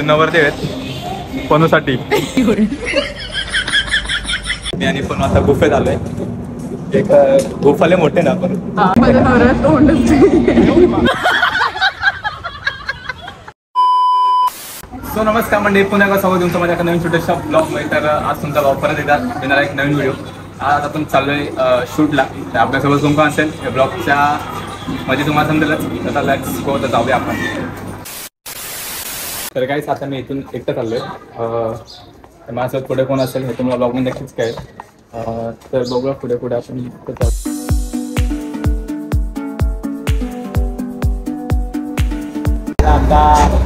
नवरदेव आहेत पनूसाठी. मी आणि पनू आता गुफेत आलोय. एक गुफाले मोठे ना पण सो नमस्कार मंडळी, पुन्हा एकदा स्वागत तुमचं माझ्या नवीन छोट्याशा ब्लॉगमध्ये. तर आज तुमचा ब्लॉग परत एकदा येणार एक नवीन व्हिडिओ. आज आपण चाललोय शूटला. तर आपल्यासोबत कोण असेल या ब्लॉगच्या मध्ये तुम्हाला समजेलच. तर लेट्स गो, तर जाऊया आपण. तर काहीच आता मी इथून एकटं चाललोय. तर माझ्यासोबत पुढे कोण असेल हे तुम्हाला ब्लॉगमध्ये नक्कीच काय. तर बघूया पुढे पुढे आपण आता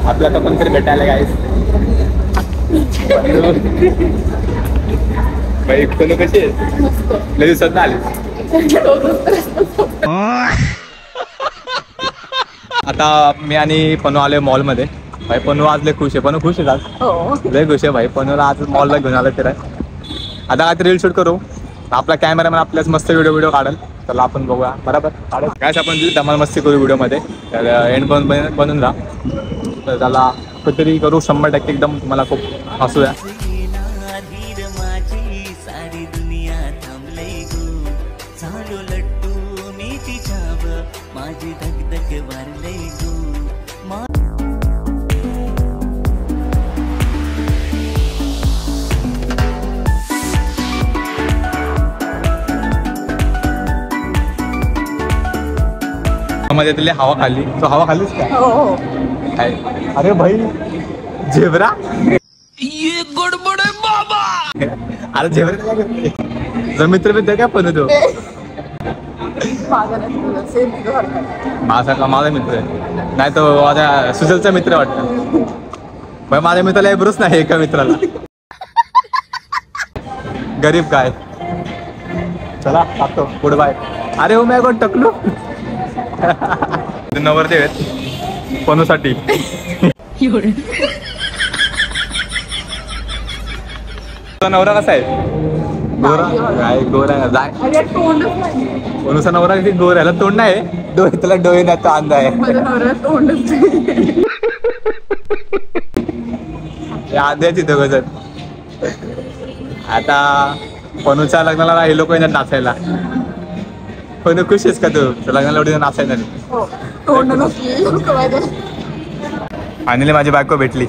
आपल्याला कोणतरी भेटायला गाईस. बाई कोणी कशी आहे? लय दिवसात ना आली. आता मी आणि पनू आलोय मॉलमध्ये. भाई पनू आज लय खुश आहे. पनू खुश आहे आज? लय खुश आहे भाई. पनूला आज मॉलला घेऊन आलं फिराय. आता काय रील शूट करू. आपला कॅमेरामॅन आपल्याच मस्त व्हिडिओ काढेल. चला आपण बघूया. बरोबर काढेल काय आपण धमाल मस्ती करू व्हिडिओमध्ये. तर एंड बनून जा. तर त्याला कुठेतरी करू 100% एकदम तुम्हाला खूप हसूया. मध्ये तिला हवा खाल्ली. तो हवा खाल्लीस का? हो. अरे भाई झेब्रा ये गडबड आहे बाबा. अरे झेब्रा काय करते? जो मित्र मित्र काय पण तो माझा मित्र आहे. नाही तो माझ्या सुजलचा मित्र वाटतं. पण माझ्या मित्राला एवढंच नाही एका मित्राला. गरीब काय. चला टाकतो पुढे बाय. अरे हो मी कोण टकलो. नवरदेव आहेत पनूसाठी. नवरा कसा आहे? गोरा काय? गोरा जाय. पनूचा नवरा किती गोरा आहे. तोंड नाही डोळे. त्याला डोळे नाही तो अंधा आहे. अंध्याची दोघं जण. आता पनूच्या लग्नाला हे लोक येणार नाचायला. पण खुश आहेस का तू? लग्नाला एवढी नाचायला नाही. फायनली माझी बायको भेटली.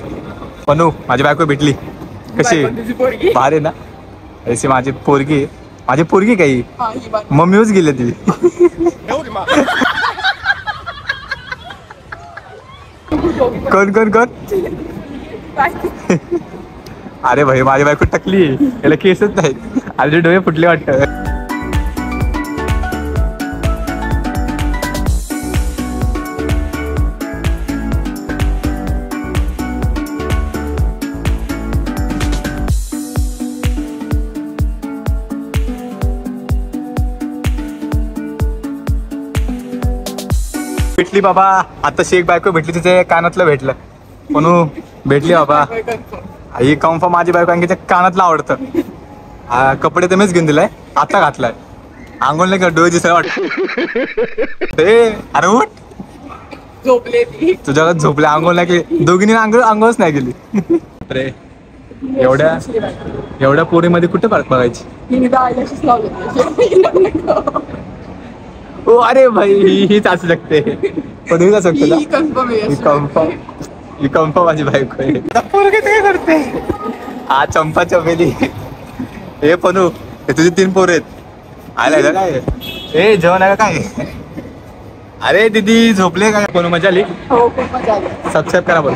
पनू माझी बायको भेटली. कशी भारी ना? अशी माझी पोरगी. माझी पोरगी काही मम्मीच गेली ती. कोण कोण कोण? अरे भाई माझी बायको टकली. याला केसच नाहीत. आधी डोळे फुटले वाटत. भेटली बाबा. आताशी एक बायको भेटली. तिचे कानातलं भेटलं. पनू भेटली बाबा. ही कन्फर्म माझी बायको. आणखी कानातलं आवडतं. कपडे तर मीच घेऊन दिलाय. आता घातलाय. आंघोळ नाही का डोळे दिसाय वाटत. अरे उठ झोपले. तुझ्या झोपले. आंघोळ नाही केली दोघींनी. आंघोळच नाही केली. अरे एवढ्या पोरीमध्ये कुठे बघायची? ओ अरे भाई हीच असू शकते. पण हीच असू शकते ना. कन्फर्म माझी बायको आहे. काय करते? हा चंपा चमेली. हे पनू हे तुझे 3 पोर आहेत. आलाय काय? ए जेवण आहे काय? अरे दीदी झोपले काय? पनू मजा आली? हो खूप मजा आली. सबस्क्राईब करा. बोल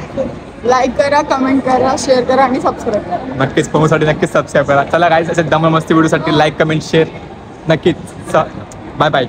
लाईक करा, कमेंट करा, शेअर करा आणि सबस्क्राईब करा. नक्कीच पनूसाठी नक्कीच सबस्क्राईब करा. चला गाईस असे दम मस्ती व्हिडिओसाठी लाईक कमेंट शेअर नक्कीच. Bye bye.